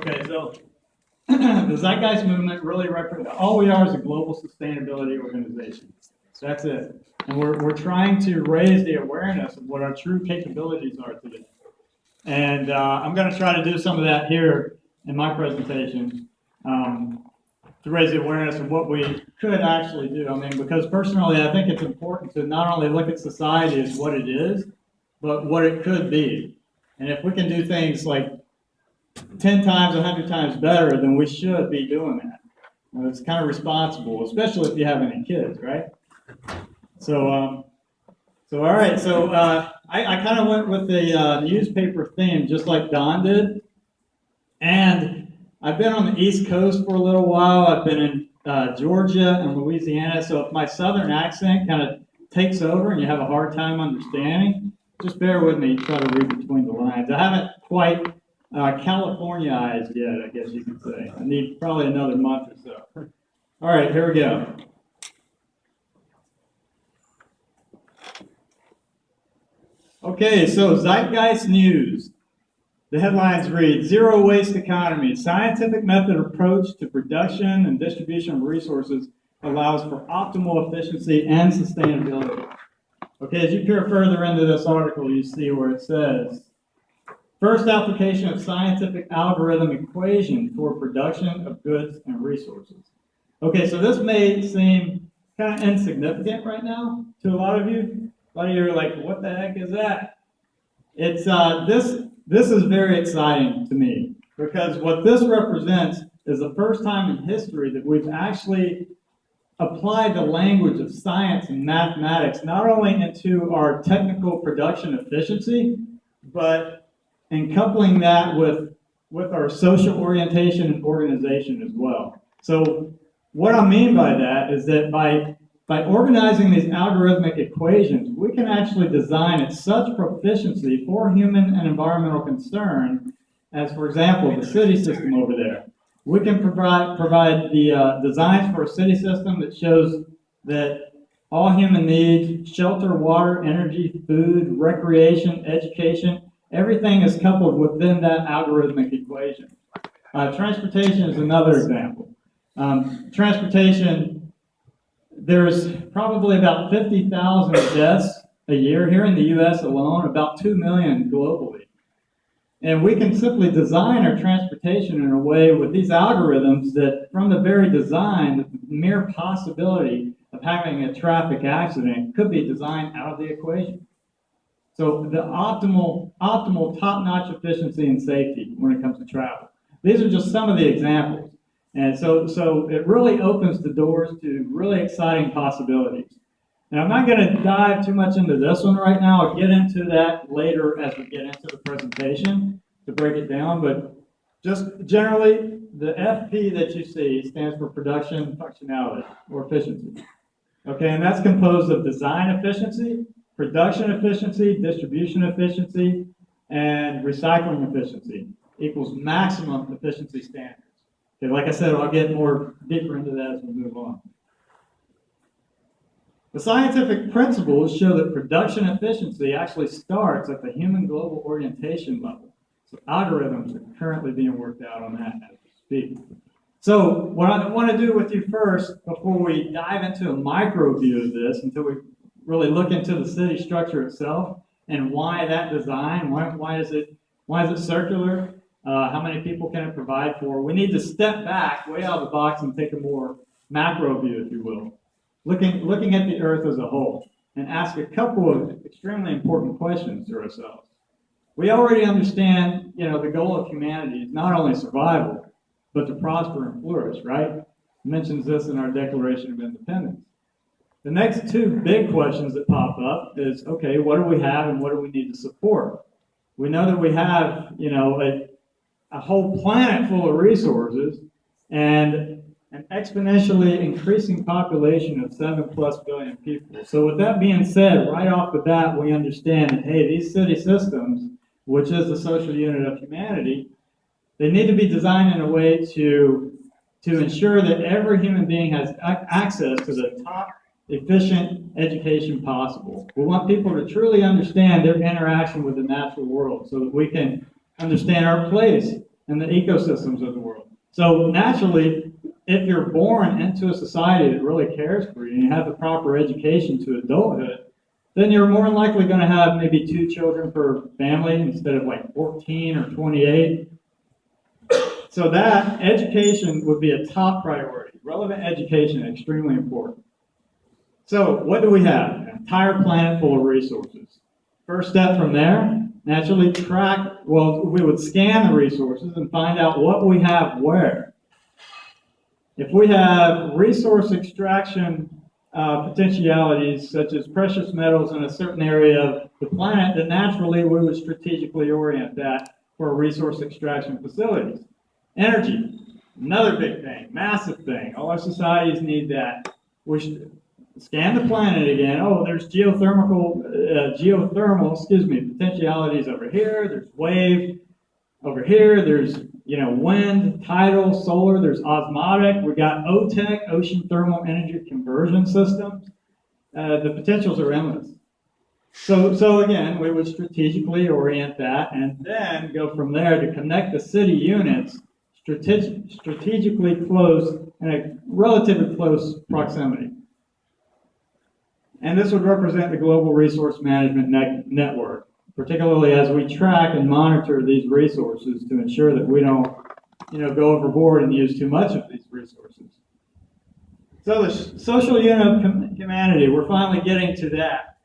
Okay, so the Zeitgeist movement really represents, all we are is a global sustainability organization. That's it. And we're trying to raise the awareness of what our true capabilities are today. And I'm going to try to do some of that here in my presentation to raise the awareness of what we could actually do. I mean, because personally, I think it's important to not only look at society as what it is, but what it could be. And if we can do things like 10 times, 100 times better, then we should be doing that. Well, it's kind of responsible, especially if you have any kids, right? So, all right. So I kind of went with the newspaper theme, just like Don did. And I've been on the East Coast for a little while. I've been in Georgia and Louisiana. So if my Southern accent kind of takes over and you have a hard time understanding, just bear with me. Try to read between the lines. I haven't quite Californiaized yet, I guess you could say. I need probably another month or so. All right, here we go. Okay, so Zeitgeist News. The headlines read, Zero Waste Economy, scientific method approach to production and distribution of resources allows for optimal efficiency and sustainability. Okay, as you peer further into this article, you see where it says, first application of scientific algorithm equation for production of goods and resources. Okay, so this may seem kind of insignificant right now to a lot of you. A lot of you are like, what the heck is that? It's this is very exciting to me because what this represents is the first time in history that we've actually applied the language of science and mathematics not only into our technical production efficiency, but and coupling that with our social orientation and organization as well. So what I mean by that is that by organizing these algorithmic equations, we can actually design at such proficiency for human and environmental concern as, for example, the city system over there. We can provide the designs for a city system that shows that all human needs, shelter, water, energy, food, recreation, education, everything is coupled within that algorithmic equation. Transportation is another example. Transportation, there's probably about 50,000 deaths a year here in the U.S. alone, about 2 million globally. And we can simply design our transportation in a way with these algorithms that from the very design, the mere possibility of having a traffic accident could be designed out of the equation. So the optimal top-notch efficiency and safety when it comes to travel. These are just some of the examples. And so it really opens the doors to really exciting possibilities. And I'm not going to dive too much into this one right now. I'll get into that later as we get into the presentation to break it down. But just generally, the FP that you see stands for production functionality or efficiency. Okay, and that's composed of design efficiency, production efficiency, distribution efficiency, and recycling efficiency equals maximum efficiency standards. Okay, like I said, I'll get more deeper into that as we move on. The scientific principles show that production efficiency actually starts at the human global orientation level. So algorithms are currently being worked out on that as we speak. So what I want to do with you first, before we dive into a micro view of this, until we really look into the city structure itself and why that design, why is it circular, how many people can it provide for, we need to step back way out of the box and take a more macro view, if you will. Looking at the Earth as a whole, and ask a couple of extremely important questions to ourselves. We already understand, the goal of humanity is not only survival, but to prosper and flourish, right? It mentions this in our Declaration of Independence. The next two big questions that pop up is, okay, what do we have and what do we need to support? We know that we have, a whole planet full of resources and an exponentially increasing population of 7+ billion people. So with that being said, right off the bat, we understand that, hey, these city systems, which is the social unit of humanity, they need to be designed in a way to ensure that every human being has access to the top efficient education possible. We want people to truly understand their interaction with the natural world so that we can understand our place and the ecosystems of the world. So naturally, if you're born into a society that really cares for you and you have the proper education to adulthood, then you're more than likely going to have maybe 2 children per family instead of like 14 or 28. So that education would be a top priority. Relevant education is extremely important. So what do we have? An entire planet full of resources. First step from there, naturally we would scan the resources and find out what we have where. If we have resource extraction potentialities, such as precious metals in a certain area of the planet, then naturally we would strategically orient that for resource extraction facilities. Energy, another big thing, massive thing. All our societies need that. We should scan the planet again. Oh, there's geothermal potentialities over here. There's wave over here. There's wind, tidal, solar. There's osmotic. We got OTEC, ocean thermal energy conversion systems. The potentials are endless. So again, we would strategically orient that and then go from there to connect the city units strategically close in a relatively close proximity. And this would represent the global resource management network, particularly as we track and monitor these resources to ensure that we don't, go overboard and use too much of these resources. So the social unit of humanity, we're finally getting to that.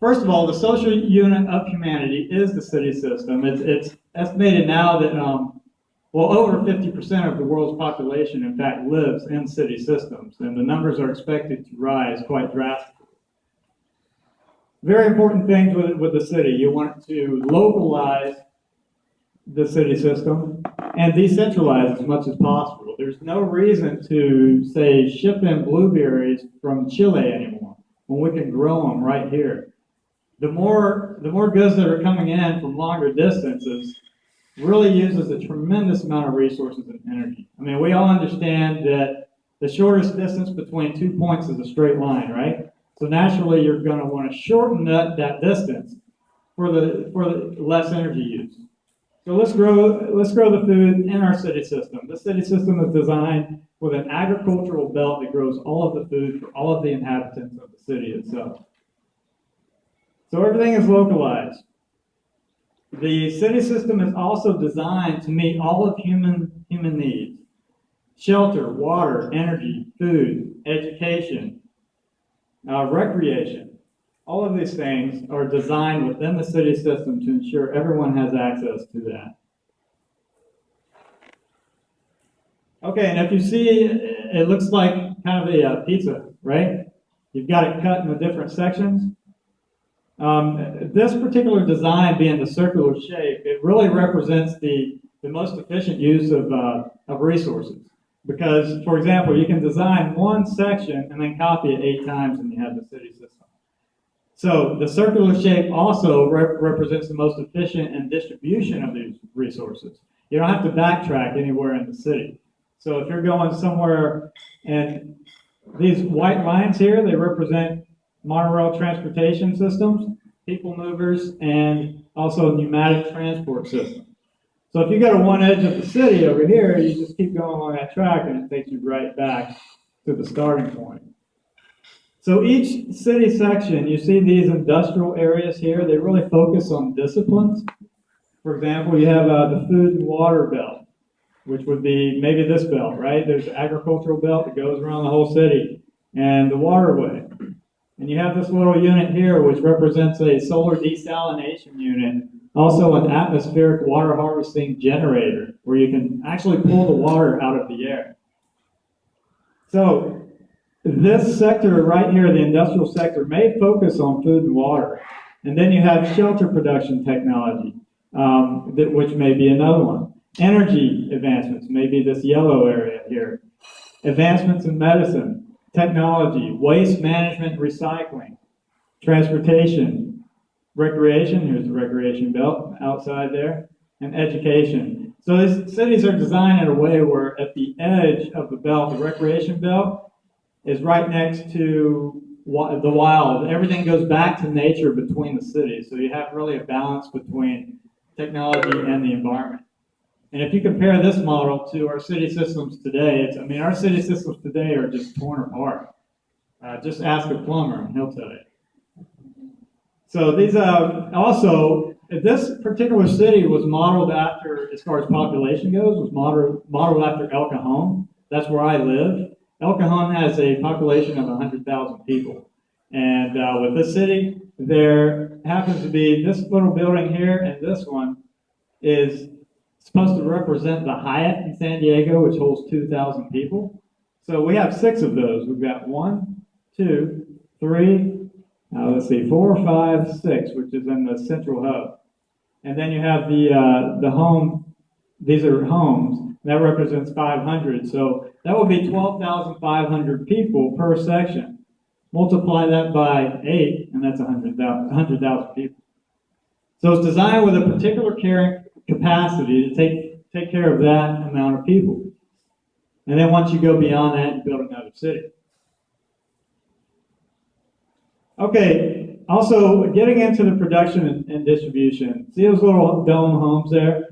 First of all, the social unit of humanity is the city system. It's estimated now that over 50% of the world's population, in fact, lives in city systems, and the numbers are expected to rise quite drastically. Very important things with the city. You want to localize the city system and decentralize as much as possible. There's no reason to, say, ship in blueberries from Chile anymore when we can grow them right here. The more goods that are coming in from longer distances really uses a tremendous amount of resources and energy. I mean, we all understand that the shortest distance between 2 points is a straight line, right? So naturally, you're going to want to shorten that distance for the less energy use. So let's grow the food in our city system. This city system is designed with an agricultural belt that grows all of the food for all of the inhabitants of the city itself. So everything is localized. The city system is also designed to meet all of human needs: shelter, water, energy, food, education, recreation. All of these things are designed within the city system to ensure everyone has access to that. Okay, and if you see, it looks like kind of a pizza, right? You've got it cut into different sections. This particular design, being the circular shape, it really represents the most efficient use of resources. Because, for example, you can design one section and then copy it 8 times and you have the city system. So the circular shape also represents the most efficient in distribution of these resources. You don't have to backtrack anywhere in the city. So if you're going somewhere, and these white lines here, they represent monorail transportation systems, people movers, and also pneumatic transport systems. So if you go to one edge of the city over here, you just keep going along that track and it takes you right back to the starting point. So each city section, you see these industrial areas here, they really focus on disciplines. For example, you have the food and water belt, which would be maybe this belt, right? There's the agricultural belt that goes around the whole city, and the waterway. And you have this little unit here, which represents a solar desalination unit, also an atmospheric water harvesting generator, where you can actually pull the water out of the air. So this sector right here, the industrial sector, may focus on food and water. And then you have shelter production technology, which may be another one. Energy advancements, maybe this yellow area here. Advancements in medicine, technology, waste management and recycling, transportation, recreation, here's the recreation belt outside there, and education. So these cities are designed in a way where at the edge of the belt, the recreation belt, is right next to the wild. Everything goes back to nature between the cities. So you have really a balance between technology and the environment. And if you compare this model to our city systems today, I mean, our city systems today are just torn apart. Just ask a plumber and he'll tell you. So these also, this particular city was modeled after, as far as population goes, was modeled after El Cajon. That's where I live. El Cajon has a population of 100,000 people. And with this city, there happens to be this little building here, and this one is supposed to represent the Hyatt in San Diego, which holds 2,000 people. So we have 6 of those. We've got 1, 2, 3, let's see, 4, 5, 6, which is in the central hub. And then you have the home, these are homes, that represents 500. So that would be 12,500 people per section. Multiply that by 8, and that's 100,000 people. So it's designed with a particular carrying capacity to take care of that amount of people. And then once you go beyond that, you build another city. Okay, also getting into the production and distribution. See those little dome homes there?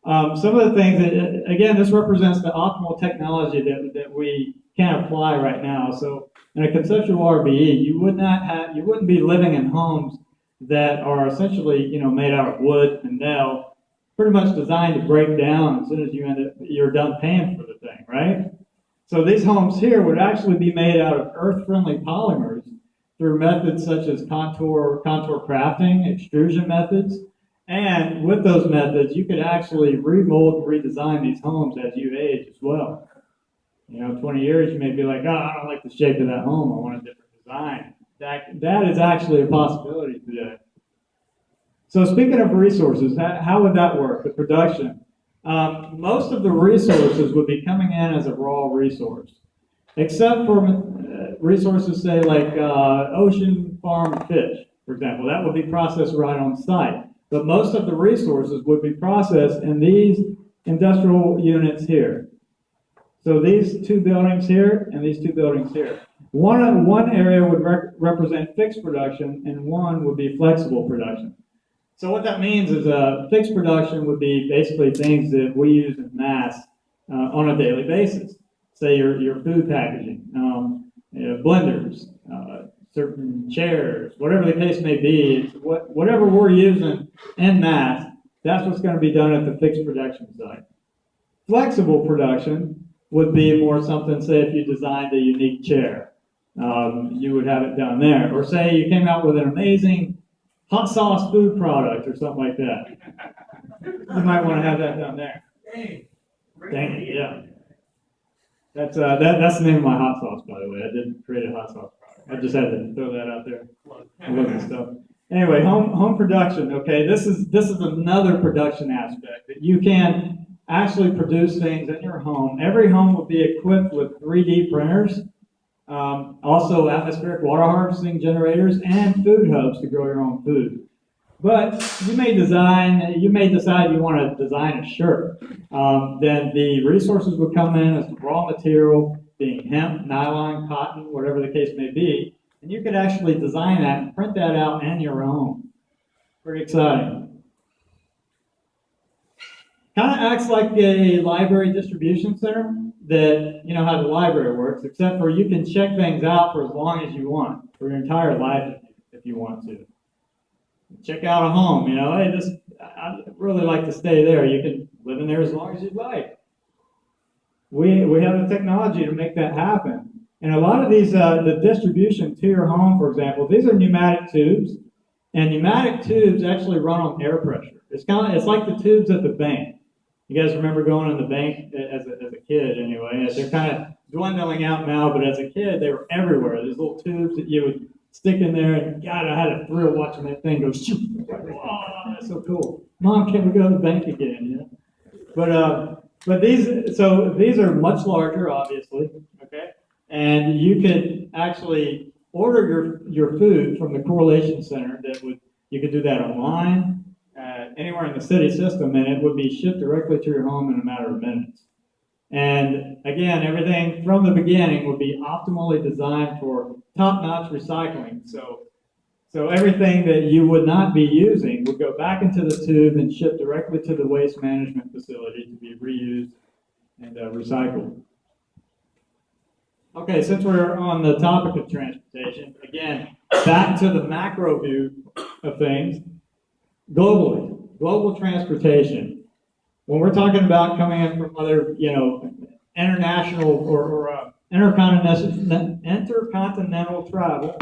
Some of the things that, again, this represents the optimal technology that we can apply right now. So in a conceptual RBE, you wouldn't be living in homes that are essentially, made out of wood and nail, pretty much designed to break down as soon as you're done paying for the thing, right? So these homes here would actually be made out of earth-friendly polymers through methods such as contour crafting, extrusion methods, and with those methods, you could actually remold and redesign these homes as you age as well. 20 years, you may be like, oh, I don't like the shape of that home, I want a different design. That is actually a possibility today. So speaking of resources, how would that work, the production? Most of the resources would be coming in as a raw resource, except for resources, say, like ocean farm fish, for example. That would be processed right on site. But most of the resources would be processed in these industrial units here. So these 2 buildings here and these 2 buildings here. One area would represent fixed production, and one would be flexible production. So what that means is fixed production would be basically things that we use in mass on a daily basis. Say your food packaging, blenders, certain chairs, whatever the case may be, whatever we're using en masse, that's what's going to be done at the fixed production site. Flexible production would be more something, say, if you designed a unique chair, you would have it done there. Or say you came out with an amazing hot sauce food product or something like that. You might want to have that done there. Dang it, yeah. That's the name of my hot sauce, by the way. I didn't create a hot sauce product. I just had to throw that out there. I love this stuff. Anyway, home production. Okay, this is another production aspect that you can actually produce things in your home. Every home will be equipped with 3D printers, also atmospheric water harvesting generators, and food hubs to grow your own food. But you may decide you want to design a shirt. Then the resources would come in as the raw material, being hemp, nylon, cotton, whatever the case may be. And you could actually design that and print that out in your own. Pretty exciting. Kind of acts like a library distribution center that, how the library works, except for you can check things out for as long as you want, for your entire life if you want to. Check out a home, hey, I'd really like to stay there. You can live in there as long as you'd like. We have the technology to make that happen. And a lot of these, the distribution to your home, for example, these are pneumatic tubes. And pneumatic tubes actually run on air pressure. It's like the tubes at the bank. You guys remember going to the bank as a kid anyway? They're kind of dwindling out now, but as a kid, they were everywhere. There's little tubes that you would stick in there, and God, I had a thrill watching that thing go shoot. Oh, that's so cool. Mom, can we go to the bank again? But these are much larger, obviously, okay? And you could actually order your food from the correlation center. You could do that online, anywhere in the city system, and it would be shipped directly to your home in a matter of minutes. And again, everything from the beginning would be optimally designed for top-notch recycling. So So everything that you would not be using would go back into the tube and shipped directly to the waste management facility to be reused and recycled. Okay, since we're on the topic of transportation, again, back to the macro view of things, global transportation. When we're talking about coming in from other, international or intercontinental travel,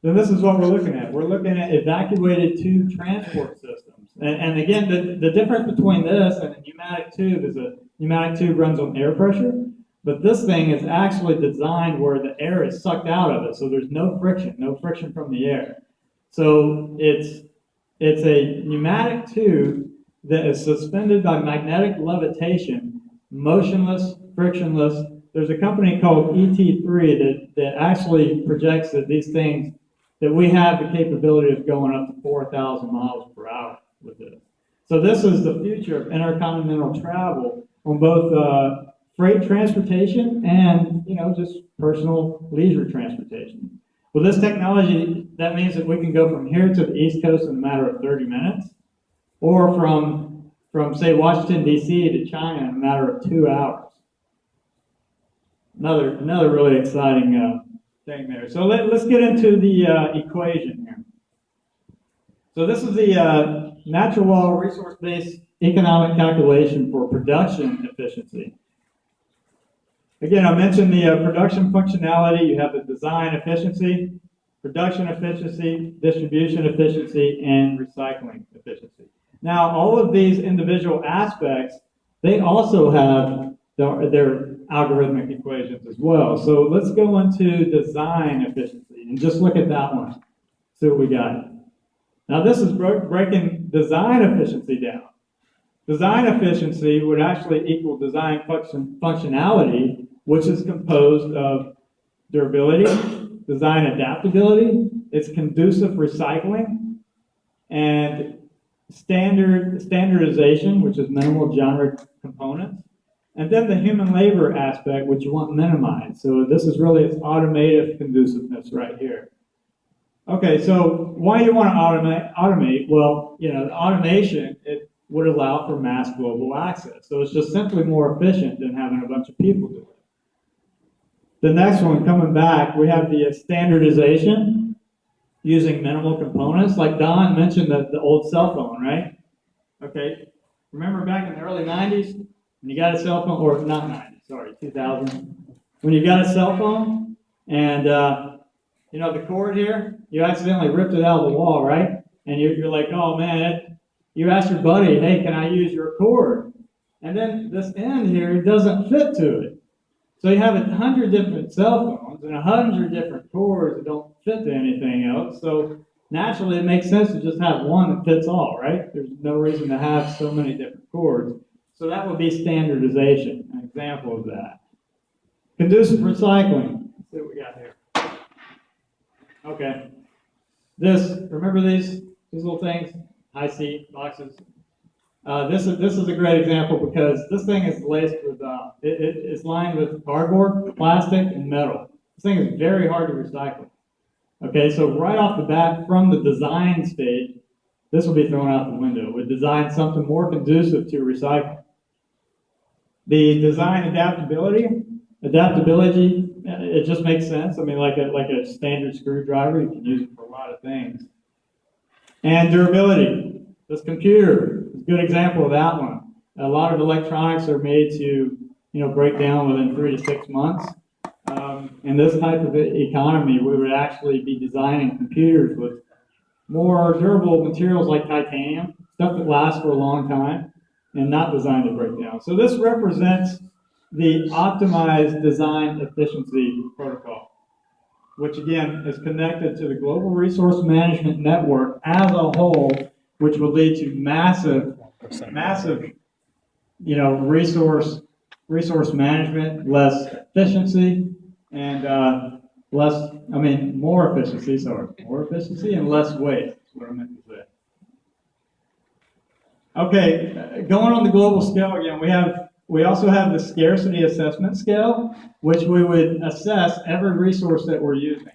then this is what we're looking at. We're looking at evacuated tube transport systems. And again, the difference between this and a pneumatic tube is a pneumatic tube runs on air pressure, but this thing is actually designed where the air is sucked out of it, so there's no friction from the air. So it's a pneumatic tube that is suspended by magnetic levitation, motionless, frictionless. There's a company called ET3 that actually projects that these things, that we have the capability of going up to 4,000 miles per hour with this. So this is the future of intercontinental travel on both freight transportation and, just personal leisure transportation. With this technology, that means that we can go from here to the East Coast in a matter of 30 minutes, or from say, Washington, D.C. to China in a matter of 2 hours. Another really exciting thing there. So let's get into the equation here. So this is the natural law resource-based economic calculation for production efficiency. Again, I mentioned the production functionality. You have the design efficiency, production efficiency, distribution efficiency, and recycling efficiency. Now, all of these individual aspects, they also have their algorithmic equations as well. So let's go into design efficiency and just look at that one. See what we got. Now, this is breaking design efficiency down. Design efficiency would actually equal design functionality, which is composed of durability, design adaptability, it's conducive recycling, and standardization, which is minimal genre components, and then the human labor aspect, which you want minimized. So this is really its automative conduciveness right here. Okay, so why do you want to automate? Well, the automation, it would allow for mass global access. So it's just simply more efficient than having a bunch of people do it. The next one, coming back, we have the standardization using minimal components. Like Don mentioned the old cell phone, right? Okay, remember back in the early 90s when you got a cell phone, or not 90s, sorry, 2000, when you got a cell phone and the cord here, you accidentally ripped it out of the wall, right? And you're like, oh man, you ask your buddy, hey, can I use your cord? And then this end here doesn't fit to it. So you have 100 different cell phones and 100 different cords that don't fit to anything else. So naturally, it makes sense to just have one that fits all, right? There's no reason to have so many different cords. So that would be standardization, an example of that. Conducive recycling. Let's see what we got here. Okay. Remember these little things? High seat boxes. This is a great example because this thing is laced with, it's lined with cardboard, plastic, and metal. This thing is very hard to recycle. Okay, so right off the bat, from the design stage, this will be thrown out the window. We design something more conducive to recycling. The design adaptability, it just makes sense. I mean, like a standard screwdriver, you can use it for a lot of things. And durability. This computer is a good example of that one. A lot of electronics are made to, break down within 3 to 6 months. In this type of economy, we would actually be designing computers with more durable materials like titanium, stuff that lasts for a long time, and not designed to break down. So this represents the optimized design efficiency protocol, which again is connected to the global resource management network as a whole, which will lead to massive, resource management, less efficiency, and more efficiency and less waste. That's what I meant to say. Okay, going on the global scale again, we also have the scarcity assessment scale, which we would assess every resource that we're using.